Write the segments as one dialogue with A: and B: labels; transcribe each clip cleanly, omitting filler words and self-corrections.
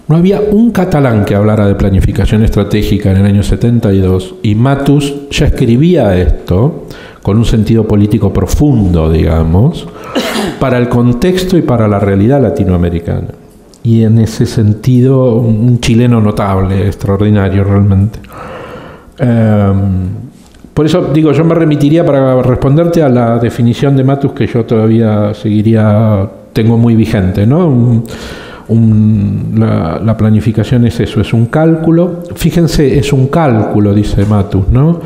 A: No había un catalán que hablara de planificación estratégica en el año 72, y Matus ya escribía esto con un sentido político profundo, digamos, para el contexto y para la realidad latinoamericana. Y en ese sentido, un chileno notable, extraordinario realmente. Por eso digo, yo me remitiría para responderte a la definición de Matus que yo todavía tengo muy vigente, ¿no? La planificación es eso, es un cálculo. Fíjense, es un cálculo, dice Matus, ¿no?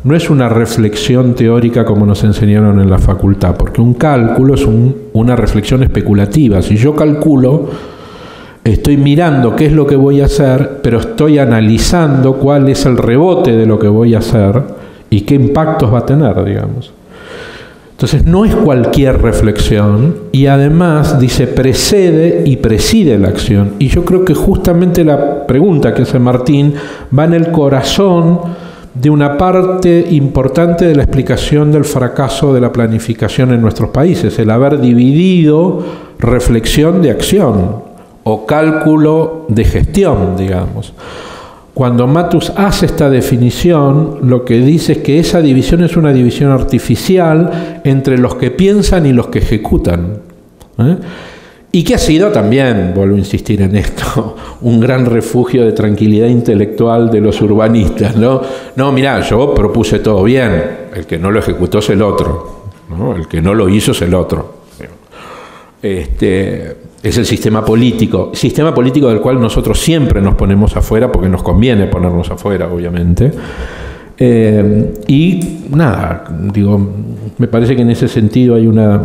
A: No es una reflexión teórica como nos enseñaron en la facultad, porque un cálculo es una reflexión especulativa. Si yo calculo, estoy mirando qué es lo que voy a hacer, pero estoy analizando cuál es el rebote de lo que voy a hacer y qué impactos va a tener, digamos. Entonces no es cualquier reflexión, y además dice precede y preside la acción. Y yo creo que justamente la pregunta que hace Martín va en el corazón de una parte importante de la explicación del fracaso de la planificación en nuestros países, el haber dividido reflexión de acción o cálculo de gestión, digamos. Cuando Matus hace esta definición, lo que dice es que esa división es una división artificial entre los que piensan y los que ejecutan, ¿eh? Y que ha sido también, vuelvo a insistir en esto, un gran refugio de tranquilidad intelectual de los urbanistas, ¿no? No, mirá, yo propuse todo bien, el que no lo ejecutó es el otro, ¿no? El que no lo hizo es el otro. Es el sistema político del cual nosotros siempre nos ponemos afuera, porque nos conviene ponernos afuera, obviamente. Y nada, digo, me parece que en ese sentido hay una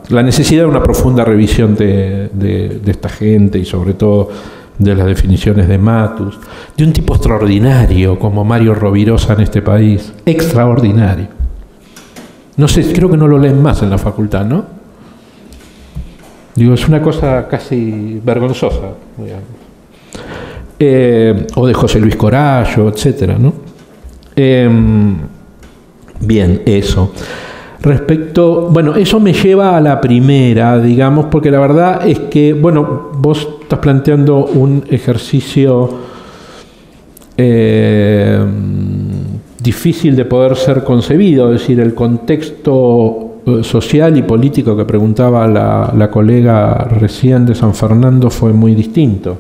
A: la necesidad de una profunda revisión de esta gente, y sobre todo de las definiciones de Matus, de un tipo extraordinario como Mario Rovirosa en este país, extraordinario. No sé, creo que no lo leen más en la facultad, ¿no? Digo, es una cosa casi vergonzosa, digamos. O de José Luis Corallo, etcétera, ¿no? Bien, eso. Respecto, bueno, eso me lleva a la primera, digamos, porque la verdad es que, bueno, vos estás planteando un ejercicio difícil de poder ser concebido, es decir, el contexto social y político que preguntaba la colega recién de San Fernando fue muy distinto.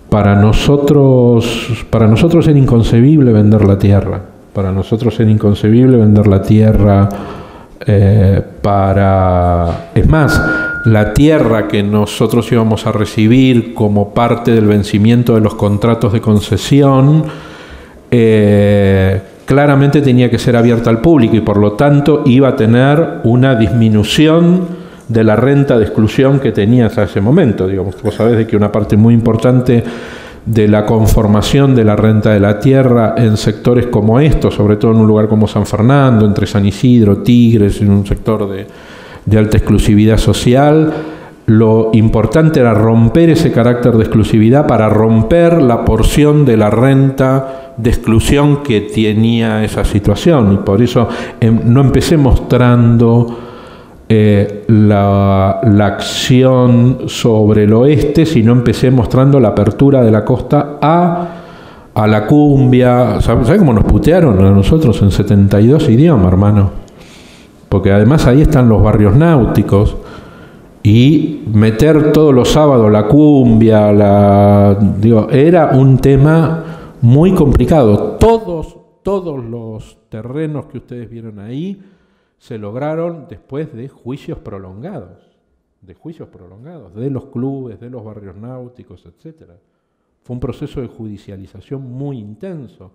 A: Para nosotros era inconcebible vender la tierra. Para nosotros era inconcebible vender la tierra Es más, la tierra que nosotros íbamos a recibir como parte del vencimiento de los contratos de concesión claramente tenía que ser abierta al público y por lo tanto iba a tener una disminución de la renta de exclusión que tenía hasta ese momento. Digamos, vos sabés de que una parte muy importante de la conformación de la renta de la tierra en sectores como estos, sobre todo en un lugar como San Fernando, entre San Isidro, Tigres, en un sector de alta exclusividad social, lo importante era romper ese carácter de exclusividad para romper la porción de la renta de exclusión que tenía esa situación. Y por eso no empecé mostrando la acción sobre el oeste, sino empecé mostrando la apertura de la costa a la cumbia. ¿Sabes cómo nos putearon a nosotros en 72 idiomas, hermano? Porque además ahí están los barrios náuticos y meter todos los sábados la cumbia, era un tema muy complicado. Todos los terrenos que ustedes vieron ahí se lograron después de juicios prolongados, de los clubes, de los barrios náuticos, etc. Fue un proceso de judicialización muy intenso.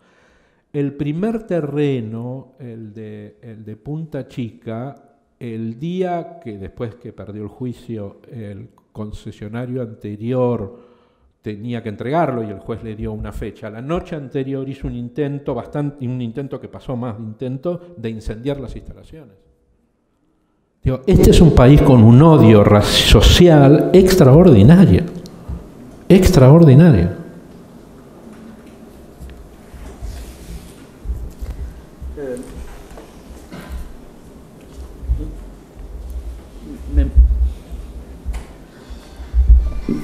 A: El primer terreno, el de Punta Chica, el día que después que perdió el juicio, el concesionario anterior tenía que entregarlo y el juez le dio una fecha. La noche anterior hizo un intento que pasó más de intento de incendiar las instalaciones. Digo, este es un país con un odio social extraordinario. Extraordinario.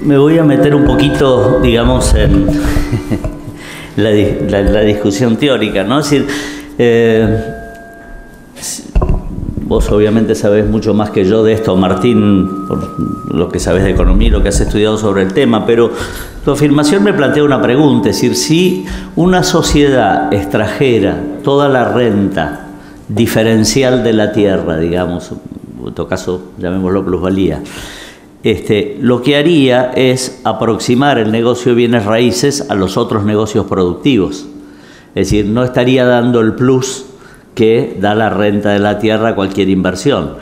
B: Me voy a meter un poquito, digamos, en la discusión teórica, ¿no? Es decir, vos obviamente sabés mucho más que yo de esto, Martín, por lo que sabés de economía y lo que has estudiado sobre el tema, pero tu afirmación me plantea una pregunta, es decir, si una sociedad extrajera toda la renta diferencial de la tierra, digamos, en todo caso llamémoslo plusvalía, lo que haría es aproximar el negocio de bienes raíces a los otros negocios productivos. Es decir, no estaría dando el plus que da la renta de la tierra a cualquier inversión.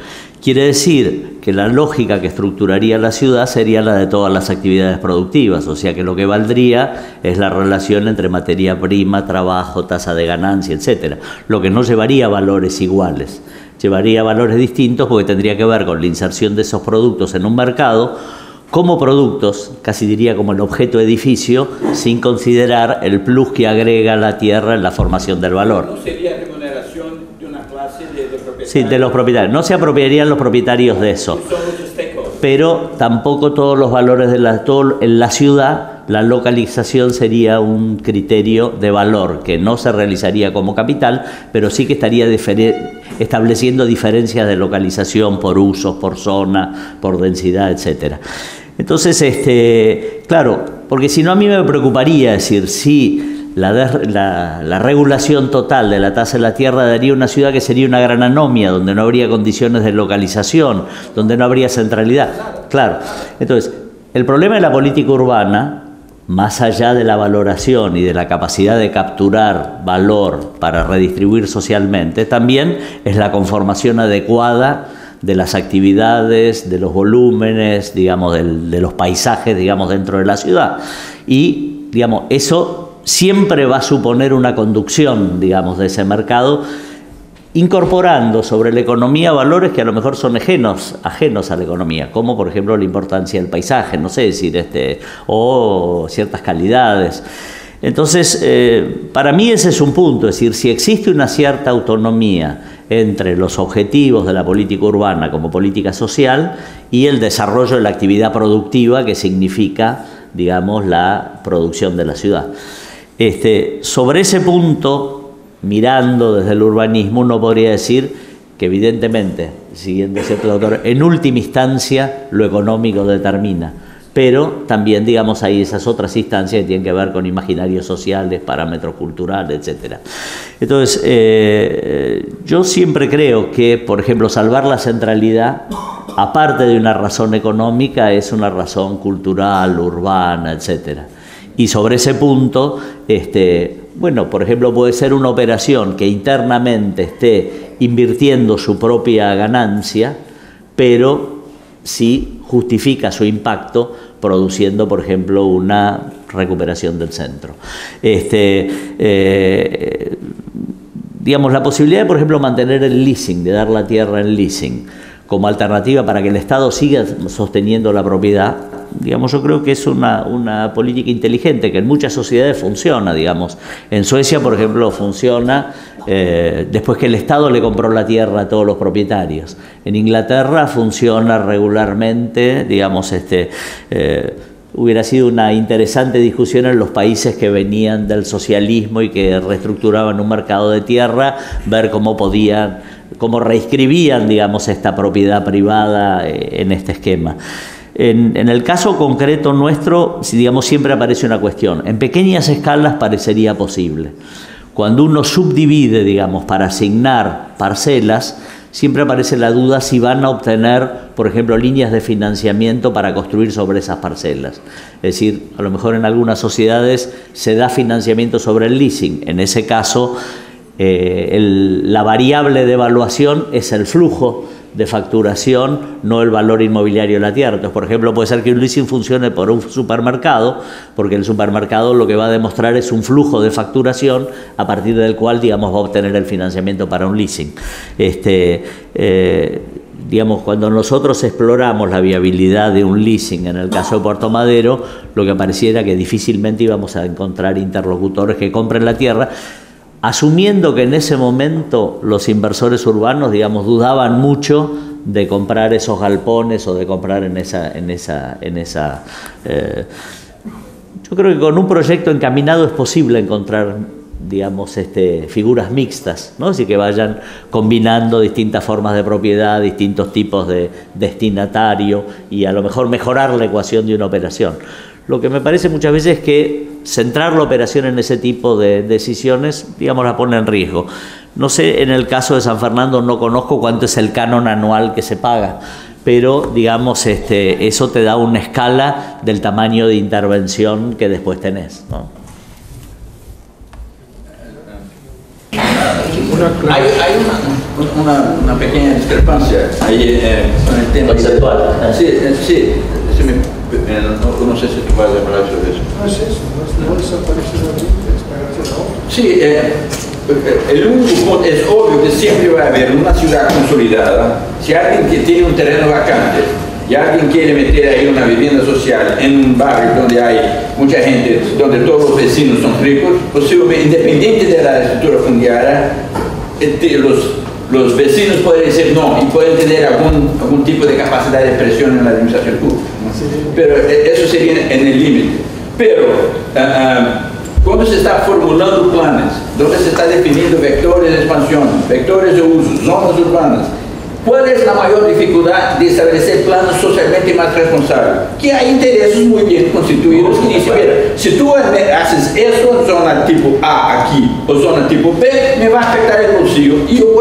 B: Quiere decir que la lógica que estructuraría la ciudad sería la de todas las actividades productivas, o sea que lo que valdría es la relación entre materia prima, trabajo, tasa de ganancia, etc. Lo que no llevaría valores iguales. Llevaría valores distintos porque tendría que ver con la inserción de esos productos en un mercado como productos, casi diría como el objeto edificio, sin considerar el plus que agrega la tierra en la formación del valor.
C: ¿No sería remuneración de una clase de propietarios?
B: Sí, de los propietarios. No se apropiarían los propietarios de eso. Pero tampoco todos los valores en la ciudad, la localización sería un criterio de valor que no se realizaría como capital, pero sí que estaría estableciendo diferencias de localización por usos, por zona, por densidad, etcétera. Entonces, claro, porque si no a mí me preocuparía decir si la regulación total de la tasa de la tierra daría una ciudad que sería una gran anomia, donde no habría condiciones de localización, donde no habría centralidad. Claro. Entonces, el problema de la política urbana, más allá de la valoración y de la capacidad de capturar valor para redistribuir socialmente, también es la conformación adecuada de las actividades, de los volúmenes, digamos, de los paisajes, digamos, dentro de la ciudad. Y, digamos, eso siempre va a suponer una conducción, digamos, de ese mercado, incorporando sobre la economía valores que a lo mejor son ajenos a la economía, como por ejemplo la importancia del paisaje, no sé decir, o ciertas calidades. Entonces, para mí ese es un punto, es decir, si existe una cierta autonomía entre los objetivos de la política urbana como política social y el desarrollo de la actividad productiva que significa, digamos, la producción de la ciudad. Sobre ese punto, mirando desde el urbanismo, uno podría decir que evidentemente, siguiendo cierto autor, en última instancia lo económico determina, pero también, digamos, hay esas otras instancias que tienen que ver con imaginarios sociales, parámetros culturales, etc. Entonces, yo siempre creo que, por ejemplo, salvar la centralidad, aparte de una razón económica, es una razón cultural, urbana, etc. Y sobre ese punto, bueno, por ejemplo, puede ser una operación que internamente esté invirtiendo su propia ganancia, pero sí justifica su impacto produciendo, por ejemplo, una recuperación del centro. Digamos, la posibilidad de, por ejemplo, mantener el leasing, de dar la tierra en leasing, como alternativa para que el Estado siga sosteniendo la propiedad, digamos, yo creo que es una política inteligente que en muchas sociedades funciona, digamos. En Suecia, por ejemplo, funciona después que el Estado le compró la tierra a todos los propietarios. En Inglaterra funciona regularmente, digamos, hubiera sido una interesante discusión en los países que venían del socialismo y que reestructuraban un mercado de tierra, ver cómo reescribían, digamos, esta propiedad privada en este esquema. En el caso concreto nuestro, digamos, siempre aparece una cuestión. En pequeñas escalas parecería posible. Cuando uno subdivide, digamos, para asignar parcelas, siempre aparece la duda si van a obtener, por ejemplo, líneas de financiamiento para construir sobre esas parcelas. Es decir, a lo mejor en algunas sociedades se da financiamiento sobre el leasing. En ese caso, la variable de evaluación es el flujo de facturación, no el valor inmobiliario de la tierra. Entonces, por ejemplo, puede ser que un leasing funcione por un supermercado, porque el supermercado lo que va a demostrar es un flujo de facturación a partir del cual, digamos, va a obtener el financiamiento para un leasing. Digamos, cuando nosotros exploramos la viabilidad de un leasing en el caso de Puerto Madero, lo que pareciera que difícilmente íbamos a encontrar interlocutores que compren la tierra, asumiendo que en ese momento los inversores urbanos, digamos, dudaban mucho de comprar esos galpones o de comprar en esa yo creo que con un proyecto encaminado es posible encontrar, digamos, figuras mixtas, ¿no? Así que vayan combinando distintas formas de propiedad, distintos tipos de destinatario y a lo mejor mejorar la ecuación de una operación. Lo que me parece muchas veces es que centrar la operación en ese tipo de decisiones, digamos, la pone en riesgo. No sé, en el caso de San Fernando no conozco cuánto es el canon anual que se paga, pero, digamos, eso te da una escala del tamaño de intervención que después tenés, ¿no?
C: Hay una pequeña discrepancia ahí con el tema
B: conceptual.
C: Sí, no sé si tú vas a hablar sobre eso.
D: No es eso, no desapareció la vida,
C: Sí, el único punto es obvio que siempre va a haber una ciudad consolidada. Si alguien que tiene un terreno vacante y alguien quiere meter ahí una vivienda social en un barrio donde hay mucha gente, donde todos los vecinos son ricos, posiblemente, independiente de la estructura fundiaria, los vecinos pueden decir no y pueden tener algún tipo de capacidad de presión en la administración pública. Pero eso sería en el límite. Pero cuando se está formulando planes, donde se está definiendo vectores de expansión, vectores de uso, zonas urbanas, ¿cuál es la mayor dificultad de establecer planos socialmente más responsables? Que hay intereses muy bien constituidos que dicen, mira, si tú haces eso, zona tipo A aquí o zona tipo B, me va a afectar el bolsillo y yo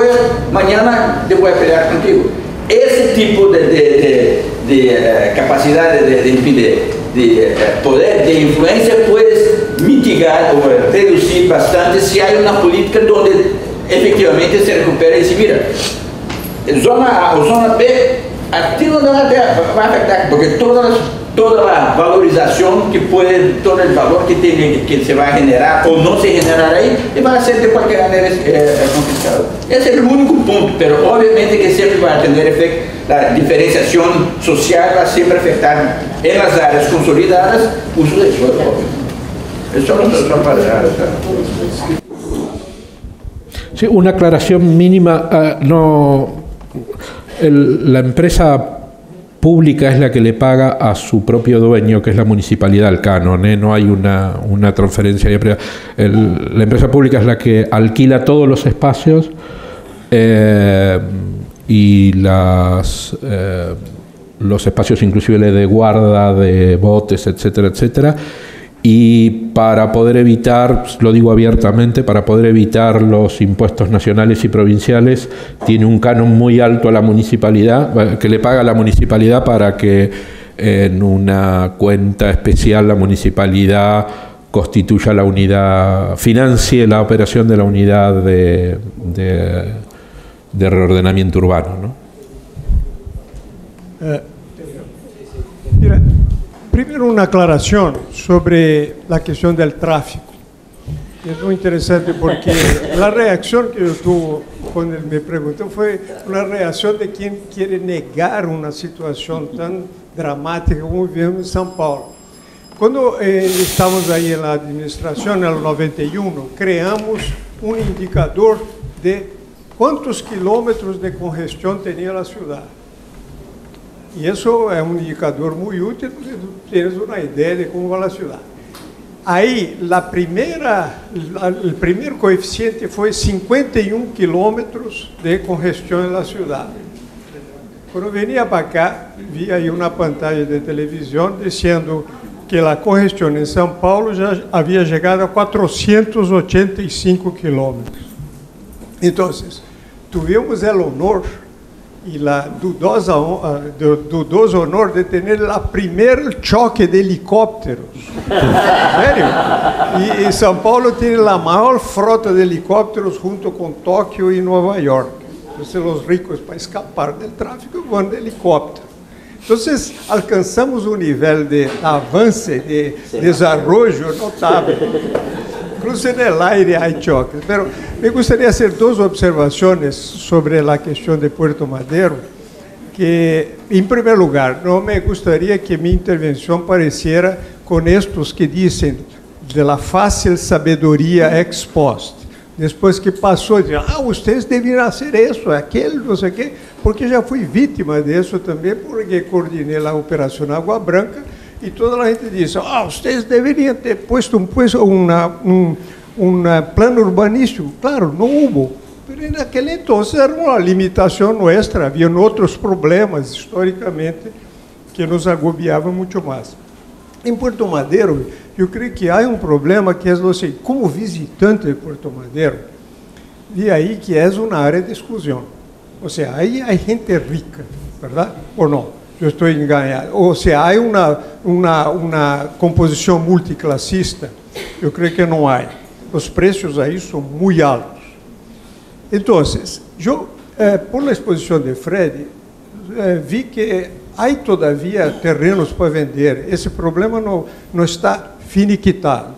C: mañana te voy a pelear contigo. Ese tipo de capacidad de poder, de influencia, puedes mitigar o reducir bastante si hay una política donde efectivamente se recupera y dice, mira, zona A o zona B, a ti no va a afectar, porque toda la valorización que puede, todo el valor que se va a generar o no se generar ahí, va a ser de cualquier manera confiscado. Ese es el único punto, pero obviamente que siempre va a tener efecto, la diferenciación social va a siempre afectar en las áreas consolidadas uso de suelo. Eso no es otra palabra.
A: Sí, una aclaración mínima, la empresa pública es la que le paga a su propio dueño, que es la municipalidad, el canon, no hay una transferencia. La empresa pública es la que alquila todos los espacios y los espacios inclusive de guarda, de botes, etcétera, etcétera. Y para poder evitar, lo digo abiertamente, para poder evitar los impuestos nacionales y provinciales, tiene un canon muy alto a la municipalidad, que le paga a la municipalidad para que en una cuenta especial la municipalidad constituya la unidad, financie la operación de la unidad de reordenamiento urbano, ¿no?
D: Mira, primero una aclaración sobre la cuestión del tráfico. Es muy interesante porque la reacción que yo tuve cuando me preguntó fue una reacción de quien quiere negar una situación tan dramática como vivimos en São Paulo. Cuando estamos ahí en la administración, en el 91, creamos un indicador de cuántos kilómetros de congestión tenía la ciudad. Y eso es un indicador muy útil porque tú tienes una idea de cómo va la ciudad. Ahí, el primer coeficiente fue 51 kilómetros de congestión en la ciudad. Cuando venía para acá, vi ahí una pantalla de televisión diciendo que la congestión en São Paulo ya había llegado a 485 kilómetros. Entonces, tuvimos el honor y la dudoso honor de tener el primer choque de helicópteros. ¿Serio? Y São Paulo tiene la mayor frota de helicópteros junto con Tokio y Nueva York. Entonces los ricos, para escapar del tráfico, van de helicóptero. Entonces alcanzamos un nivel de avance, de desarrollo notable. Incluso en el aire hay choques. Pero me gustaría hacer dos observaciones sobre la cuestión de Puerto Madero. Que, en primer lugar, no me gustaría que mi intervención pareciera con estos que dicen de la fácil sabedoría ex post. Después que pasó, dicen, ustedes debían hacer eso, aquello, no sé qué. porque já fui vítima disso também, porque coordenei a Operação Água Branca, e toda a gente disse, vocês deveriam ter posto um plano urbanístico. Claro, não houve. Mas naquele entonces era uma limitação nossa, havia outros problemas, historicamente, que nos agobiavam muito mais. Em Puerto Madero, eu creio que há um problema que é assim, como visitante de Puerto Madero, vi aí que é uma área de exclusão. Ou seja, aí há gente rica, verdade? Ou não? Eu estou enganado. Ou seja, há uma composição multiclassista? Eu creio que não há. Os preços aí são muito altos. Então, eu, por la exposição de Fred, vi que há todavia terrenos para vender. Esse problema não está finiquitado.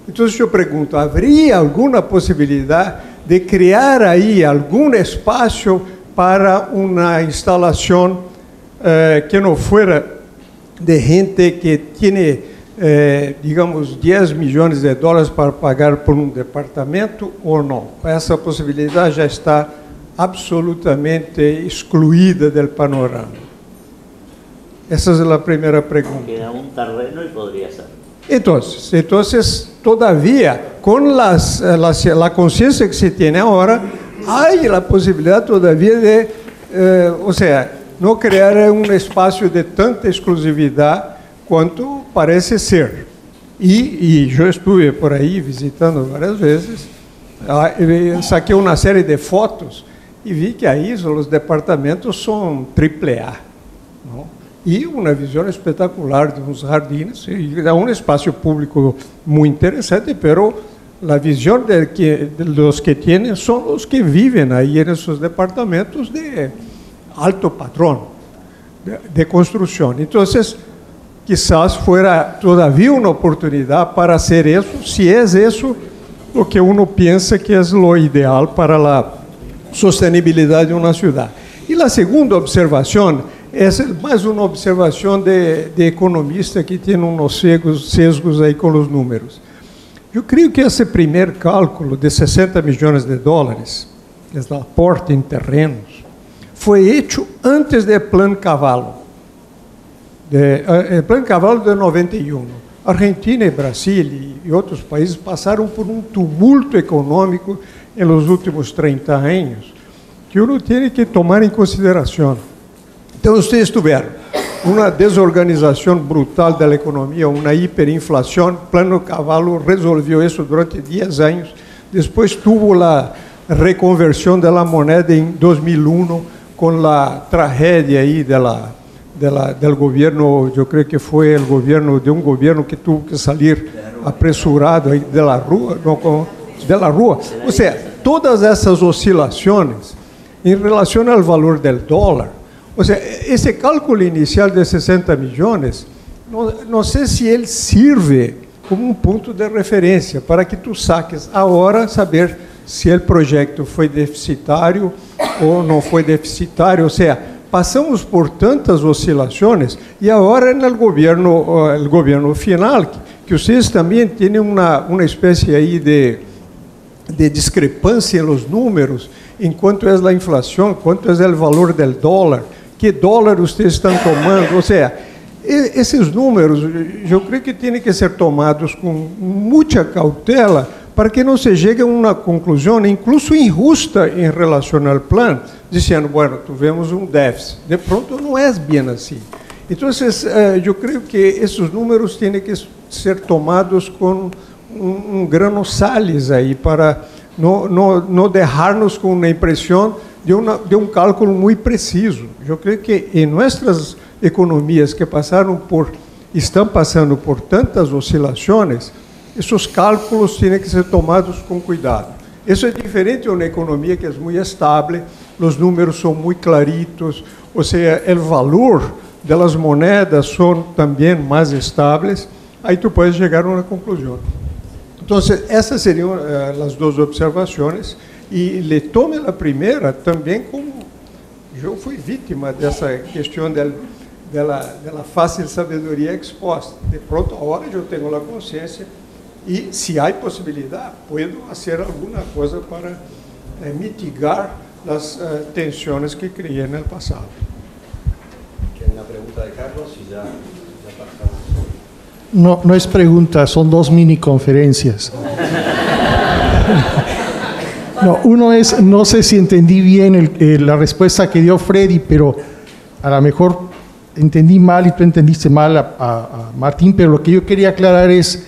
D: Então, eu pergunto, haveria alguma possibilidade de criar aí algum espaço para uma instalação que não fuera de gente que tem, digamos, 10 milhões de dólares para pagar por um departamento ou não? Essa possibilidade já está absolutamente excluída do panorama. Essa é a primeira pergunta.
B: Queda un terreno y podría ser.
D: Entonces, todavía, con la conciencia que se tiene ahora, hay la posibilidad todavía de, o sea, no crear un espacio de tanta exclusividad quanto parece ser. E eu estive por aí visitando várias vezes, saquei uma série de fotos e vi que aí os departamentos são AAA, não? E uma visão espetacular de uns jardins, e é um espaço público muito interessante, pero a visão dos que têm são os que vivem aí nesses departamentos de alto padrão de construção. Então, quizás fuera todavía una oportunidad para hacer eso, si es eso lo que uno piensa que es lo ideal para la sostenibilidad de una ciudad. Y la segunda observación es más una observación de economista que tiene unos sesgos ahí con los números. Yo creo que ese primer cálculo de 60 millones de dólares, que es el aporte en terrenos, fue hecho antes del Plan Cavallo. O Plano Cavallo de 91. Argentina e Brasil e outros países passaram por um tumulto econômico nos últimos 30 anos que uno tem que tomar em consideração. Então, vocês tiveram uma desorganização brutal da economia, uma hiperinflação. O Plano Cavallo resolveu isso durante 10 anos. Depois, tuvo a reconversão da moneda em 2001 com a tragédia aí del gobierno, yo creo que fue el gobierno de un gobierno que tuvo que salir apresurado de la rua, o sea, todas essas oscilações em relação ao valor del dólar, o sea, esse cálculo inicial de 60 millones, não sei se ele sirve como um ponto de referência para que tu saques agora saber se o projeto foi deficitário ou não foi deficitário, ou seja, passamos por tantas oscilações e agora no governo final, que vocês também têm uma espécie aí de discrepância nos números, enquanto é a inflação, quanto é o valor do dólar, que dólar vocês estão tomando, ou seja, esses números, eu creio que têm que ser tomados com muita cautela para que não se chegue a uma conclusão, incluso injusta em relação ao plano, dizendo, bueno, tivemos um déficit. De pronto, não é bem assim. Então, eu creio que esses números têm que ser tomados com um grano sales aí, para não deixar-nos com uma impressão de um cálculo muito preciso. Eu creio que em nossas economias que estão passando por tantas oscilações, esses cálculos têm que ser tomados com cuidado. Isso é diferente de uma economia que é muito estável, os números são muito claritos, ou seja, o valor das moedas são também mais estáveis, aí tu podes chegar a uma conclusão. Então, essas seriam as duas observações, e le tome a primeira também como eu fui vítima dessa questão da fácil sabedoria exposta. De pronto, agora eu tenho a consciência e, se há possibilidade, posso fazer alguma coisa para mitigar las tensiones que creía en el pasado.
E: ¿Hay una pregunta de Carlos y ya pasamos?
F: No, no es pregunta, son 2 mini conferencias. No, uno es, no sé si entendí bien la respuesta que dio Freddy, pero a lo mejor entendí mal y tú entendiste mal a Martín, pero lo que yo quería aclarar es,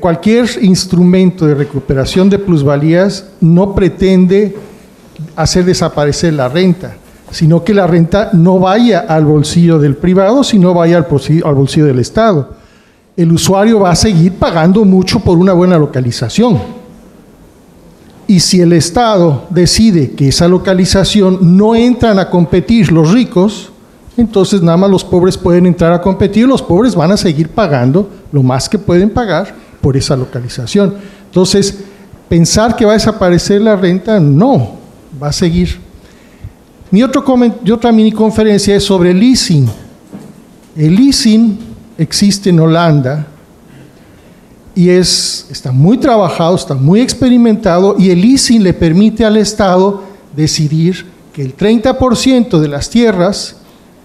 F: cualquier instrumento de recuperación de plusvalías no pretende hacer desaparecer la renta, sino que la renta no vaya al bolsillo del privado, sino vaya al bolsillo del Estado. El usuario va a seguir pagando mucho por una buena localización. Y si el Estado decide que esa localización no entran a competir los ricos, entonces nada más los pobres pueden entrar a competir, los pobres van a seguir pagando lo más que pueden pagar por esa localización. Entonces, pensar que va a desaparecer la renta, no, va a seguir. Mi otra mini conferencia es sobre el leasing. El leasing existe en Holanda y está muy trabajado, está muy experimentado, y el leasing le permite al Estado decidir que el 30% de las tierras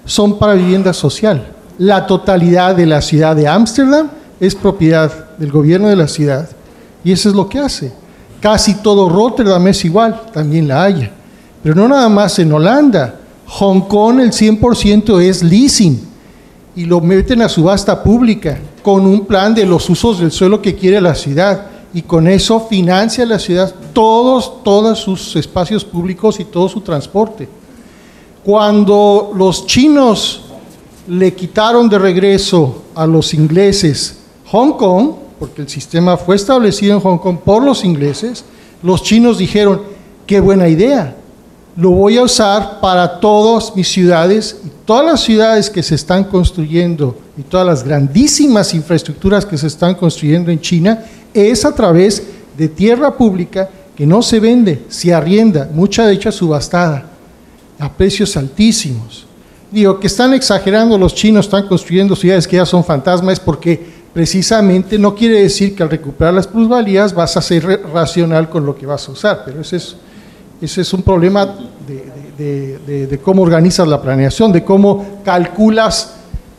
F: son para vivienda social. La totalidad de la ciudad de Ámsterdam es propiedad del gobierno de la ciudad, y eso es lo que hace. Casi todo Rotterdam es igual, también La Haya. Pero no nada más en Holanda. Hong Kong el 100% es leasing, y lo meten a subasta pública con un plan de los usos del suelo que quiere la ciudad, y con eso financia la ciudad todos sus espacios públicos y todo su transporte. Cuando los chinos le quitaron de regreso a los ingleses Hong Kong, porque el sistema fue establecido en Hong Kong por los ingleses, los chinos dijeron, qué buena idea, lo voy a usar para todas mis ciudades, y todas las ciudades que se están construyendo y todas las grandísimas infraestructuras que se están construyendo en China es a través de tierra pública que no se vende, se arrienda, mucha de hecha subastada, a precios altísimos. Digo, que están exagerando los chinos, están construyendo ciudades que ya son fantasmas, porque precisamente no quiere decir que al recuperar las plusvalías vas a ser racional con lo que vas a usar, pero ese es un problema de cómo organizas la planeación, de cómo calculas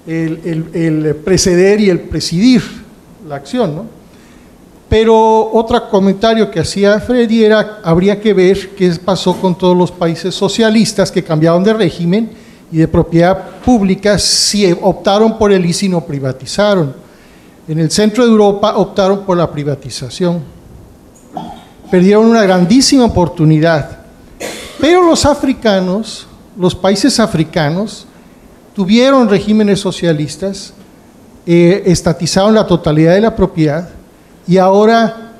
F: el preceder y el presidir la acción, ¿no? Pero otro comentario que hacía Freddy era, habría que ver qué pasó con todos los países socialistas que cambiaron de régimen y de propiedad pública, si optaron por el leasing o privatizaron. En el centro de Europa optaron por la privatización. Perdieron una grandísima oportunidad. Pero los africanos, los países africanos, tuvieron regímenes socialistas, estatizaron la totalidad de la propiedad, y ahora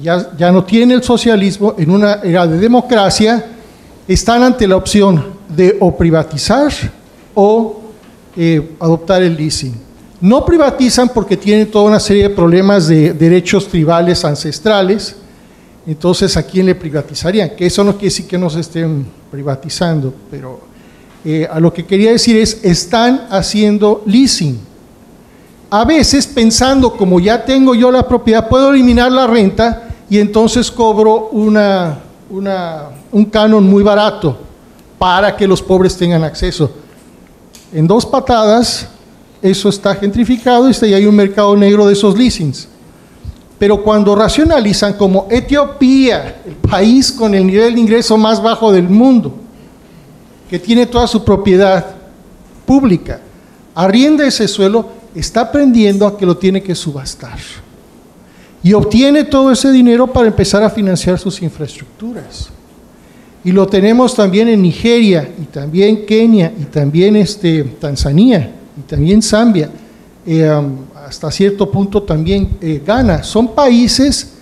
F: ya no tienen el socialismo, en una era de democracia, están ante la opción de o privatizar o adoptar el leasing. No privatizan porque tienen toda una serie de problemas de derechos tribales ancestrales. Entonces, ¿a quién le privatizarían? Que eso no quiere decir que no se estén privatizando, pero a lo que quería decir es, están haciendo leasing. A veces pensando, como ya tengo yo la propiedad, puedo eliminar la renta y entonces cobro un canon muy barato para que los pobres tengan acceso. En 2 patadas, eso está gentrificado y hay un mercado negro de esos leasings. Pero cuando racionalizan, como Etiopía, el país con el nivel de ingreso más bajo del mundo, que tiene toda su propiedad pública, arrienda ese suelo, está aprendiendo a que lo tiene que subastar. Y obtiene todo ese dinero para empezar a financiar sus infraestructuras. Y lo tenemos también en Nigeria, y también Kenia, y también Tanzania, y también Zambia. Hasta cierto punto también Ghana. Son países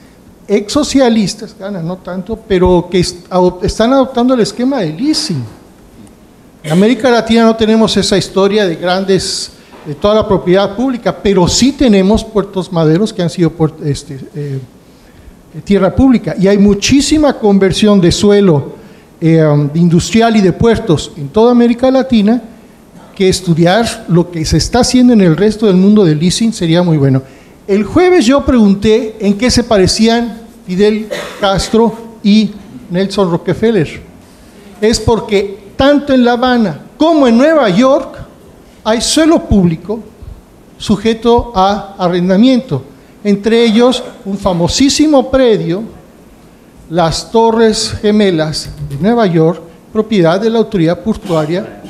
F: ex-socialistas, Ghana no tanto, pero que están adoptando el esquema de leasing. En América Latina no tenemos esa historia de toda la propiedad pública, pero sí tenemos puertos maderos que han sido tierra pública, y hay muchísima conversión de suelo industrial y de puertos en toda América Latina, que estudiar lo que se está haciendo en el resto del mundo del leasing sería muy bueno. El jueves yo pregunté en qué se parecían Fidel Castro y Nelson Rockefeller, es porque tanto en La Habana como en Nueva York hay suelo público sujeto a arrendamiento, entre ellos un famosísimo predio, las Torres Gemelas de Nueva York, propiedad de la autoridad portuaria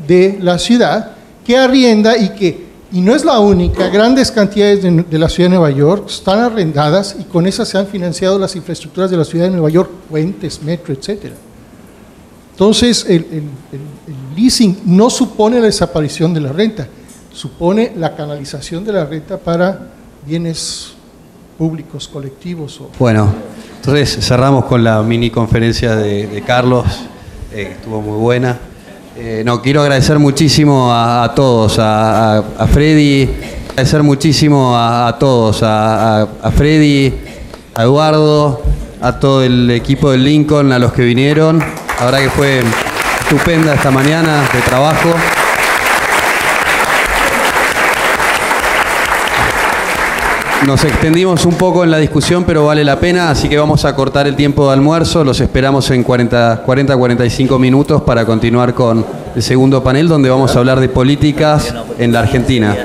F: de la ciudad, que arrienda y no es la única, grandes cantidades de la ciudad de Nueva York están arrendadas y con esas se han financiado las infraestructuras de la ciudad de Nueva York, puentes, metro, etc. Entonces, el leasing no supone la desaparición de la renta, supone la canalización de la renta para bienes públicos, colectivos.
E: Bueno, entonces cerramos con la mini conferencia de Carlos, estuvo muy buena. Quiero agradecer muchísimo a todos, a Freddy, agradecer muchísimo a todos, a Freddy, a Eduardo, a todo el equipo del Lincoln, a los que vinieron. La verdad que fue estupenda esta mañana de trabajo. Nos extendimos un poco en la discusión, pero vale la pena, así que vamos a cortar el tiempo de almuerzo. Los esperamos en 40-45 minutos para continuar con el segundo panel, donde vamos a hablar de políticas en la Argentina.